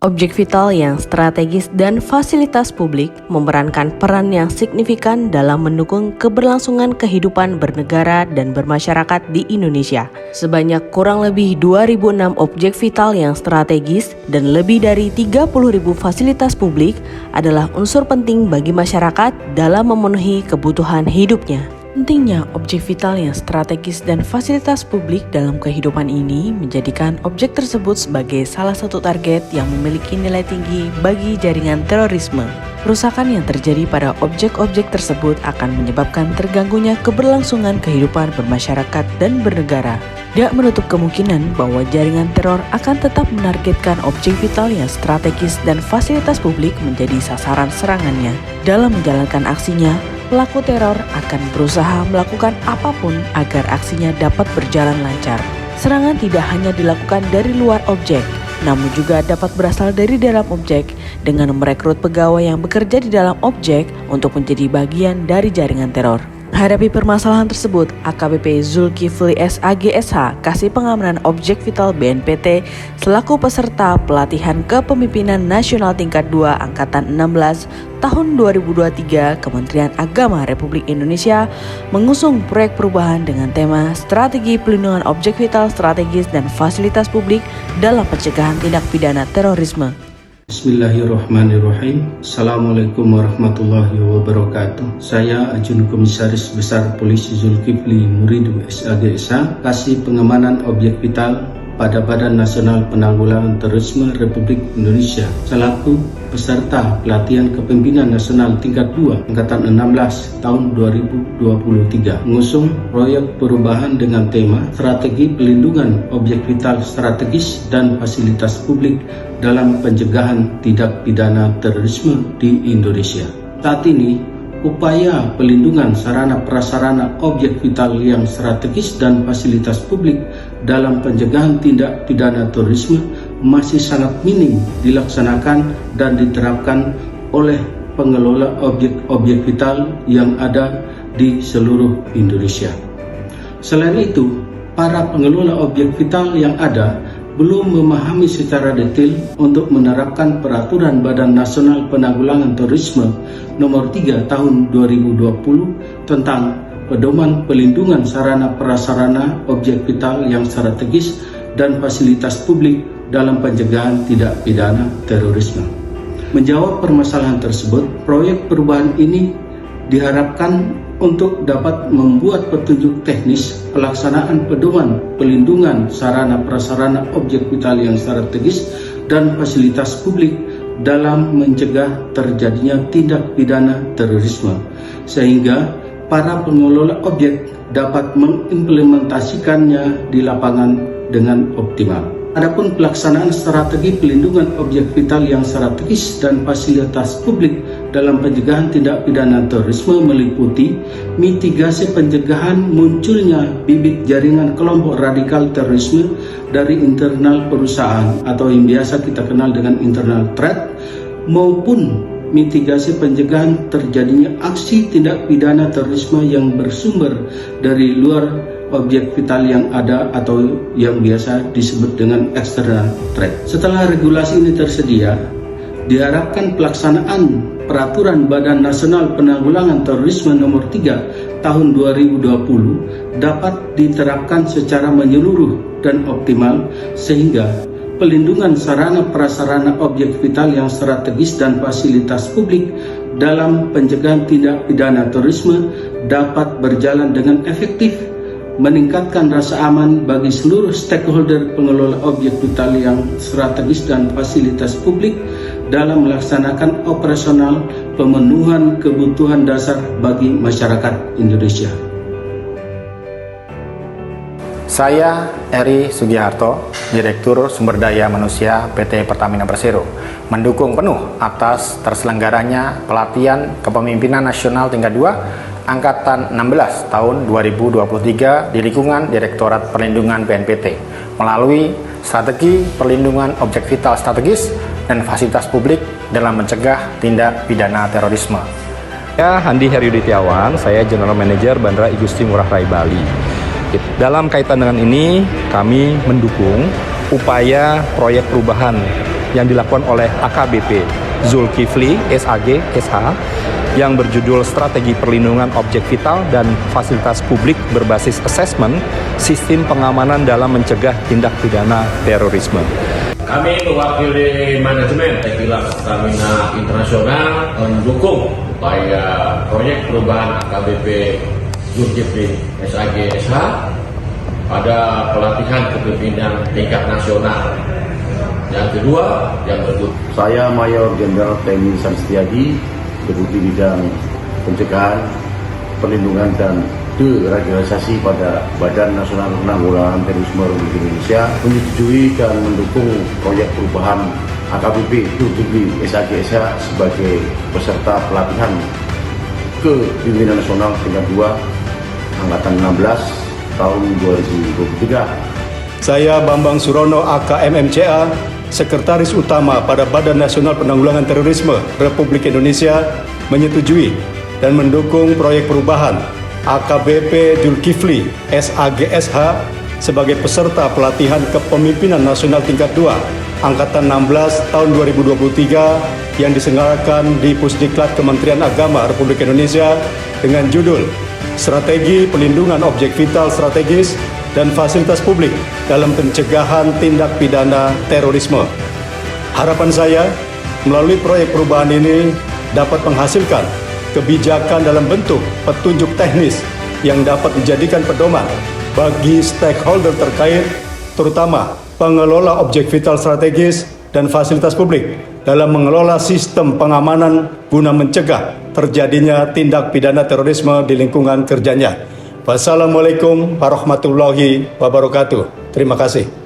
Objek vital yang strategis dan fasilitas publik memerankan peran yang signifikan dalam mendukung keberlangsungan kehidupan bernegara dan bermasyarakat di Indonesia. Sebanyak kurang lebih 2.006 objek vital yang strategis dan lebih dari 30.000 fasilitas publik adalah unsur penting bagi masyarakat dalam memenuhi kebutuhan hidupnya. Pentingnya objek vital yang strategis dan fasilitas publik dalam kehidupan ini menjadikan objek tersebut sebagai salah satu target yang memiliki nilai tinggi bagi jaringan terorisme. Kerusakan yang terjadi pada objek-objek tersebut akan menyebabkan terganggunya keberlangsungan kehidupan bermasyarakat dan bernegara. Tidak menutup kemungkinan bahwa jaringan teror akan tetap menargetkan objek vital yang strategis dan fasilitas publik menjadi sasaran serangannya. Dalam menjalankan aksinya, pelaku teror akan berusaha melakukan apapun agar aksinya dapat berjalan lancar. Serangan tidak hanya dilakukan dari luar objek, namun juga dapat berasal dari dalam objek dengan merekrut pegawai yang bekerja di dalam objek untuk menjadi bagian dari jaringan teror. Menghadapi permasalahan tersebut, AKBP Zulkifli SAGSH, Kasih Pengamanan Objek Vital BNPT, selaku peserta pelatihan kepemimpinan nasional tingkat 2 Angkatan 16 tahun 2023 Kementerian Agama Republik Indonesia mengusung proyek perubahan dengan tema Strategi Pelindungan Objek Vital Strategis dan Fasilitas Publik dalam Pencegahan Tindak Pidana Terorisme. Bismillahirrahmanirrahim. Assalamualaikum warahmatullahi wabarakatuh. Saya Ajun Komisaris Besar Polisi Zulkifli Muridu SAGSH, Kasih Pengamanan Objek Vital pada Badan Nasional Penanggulangan Terorisme Republik Indonesia selaku peserta pelatihan kepemimpinan nasional tingkat 2 Angkatan 16 tahun 2023 mengusung proyek perubahan dengan tema Strategi Pelindungan Objek Vital Strategis dan Fasilitas Publik dalam Pencegahan Tindak Pidana Terorisme di Indonesia. Saat ini, upaya pelindungan sarana prasarana objek vital yang strategis dan fasilitas publik dalam pencegahan tindak pidana terorisme masih sangat minim dilaksanakan dan diterapkan oleh pengelola objek-objek vital yang ada di seluruh Indonesia. Selain itu, para pengelola objek vital yang ada belum memahami secara detail untuk menerapkan peraturan Badan Nasional Penanggulangan Terorisme nomor 3 tahun 2020 tentang pedoman pelindungan sarana prasarana objek vital yang strategis dan fasilitas publik dalam pencegahan tindak pidana terorisme. Menjawab permasalahan tersebut, proyek perubahan ini diharapkan untuk dapat membuat petunjuk teknis pelaksanaan pedoman pelindungan sarana prasarana objek vital yang strategis dan fasilitas publik dalam mencegah terjadinya tindak pidana terorisme, sehingga para pengelola objek dapat mengimplementasikannya di lapangan dengan optimal. Adapun pelaksanaan strategi pelindungan objek vital yang strategis dan fasilitas publik dalam pencegahan tindak pidana terorisme meliputi mitigasi pencegahan munculnya bibit jaringan kelompok radikal terorisme dari internal perusahaan atau yang biasa kita kenal dengan internal threat, maupun mitigasi pencegahan terjadinya aksi tindak pidana terorisme yang bersumber dari luar objek vital yang ada atau yang biasa disebut dengan external threat. Setelah regulasi ini tersedia, diharapkan pelaksanaan Peraturan Badan Nasional Penanggulangan Terorisme nomor 3 tahun 2020 dapat diterapkan secara menyeluruh dan optimal sehingga pelindungan sarana prasarana objek vital yang strategis dan fasilitas publik dalam pencegahan tindak pidana terorisme dapat berjalan dengan efektif, meningkatkan rasa aman bagi seluruh stakeholder pengelola objek vital yang strategis dan fasilitas publik dalam melaksanakan operasional pemenuhan kebutuhan dasar bagi masyarakat Indonesia. Saya Eri Sugiharto, Direktur Sumber Daya Manusia PT Pertamina Persero, mendukung penuh atas terselenggaranya pelatihan kepemimpinan nasional tingkat 2 Angkatan 16 tahun 2023 di lingkungan Direktorat Perlindungan BNPT melalui Strategi Perlindungan Objek Vital Strategis dan Fasilitas Publik dalam mencegah tindak pidana terorisme. Saya Handi Heryuditiawan, saya General Manager Bandara Igusti Ngurah Rai Bali. Dalam kaitan dengan ini, kami mendukung upaya proyek perubahan yang dilakukan oleh AKBP Zulkifli SAG SH yang berjudul Strategi Perlindungan Objek Vital dan Fasilitas Publik berbasis Asesmen Sistem Pengamanan dalam Mencegah Tindak Pidana Terorisme. Kami mewakili manajemen Tekilas Stamina Internasional mendukung upaya proyek perubahan AKBP Zulkifli SAG SH pada pelatihan kepemimpinan tingkat nasional. Yang kedua, yang berikut. Saya Mayor Jenderal TNI Sanstiadi, Deputi Bidang Pencegahan, Perlindungan dan Deradikalisasi pada Badan Nasional Penanggulangan Terorisme Republik Indonesia, menyetujui dan mendukung proyek perubahan AKBP Zulkifli SAG SH sebagai peserta pelatihan Kepemimpinan Nasional tingkat 2 Angkatan 16 tahun 2023. Saya Bambang Surono AKMMCA, Sekretaris Utama pada Badan Nasional Penanggulangan Terorisme Republik Indonesia, menyetujui dan mendukung proyek perubahan AKBP Zulkifli SAG SH sebagai peserta pelatihan Kepemimpinan Nasional tingkat 2 Angkatan 16 tahun 2023 yang diselenggarakan di Pusdiklat Kementerian Agama Republik Indonesia dengan judul Strategi Pelindungan Objek Vital Strategis dan Fasilitas Publik dalam Pencegahan Tindak Pidana Terorisme. Harapan saya, melalui proyek perubahan ini dapat menghasilkan kebijakan dalam bentuk petunjuk teknis yang dapat dijadikan pedoman bagi stakeholder terkait, terutama pengelola objek vital strategis dan fasilitas publik dalam mengelola sistem pengamanan guna mencegah terjadinya tindak pidana terorisme di lingkungan kerjanya. Wassalamualaikum warahmatullahi wabarakatuh. Terima kasih.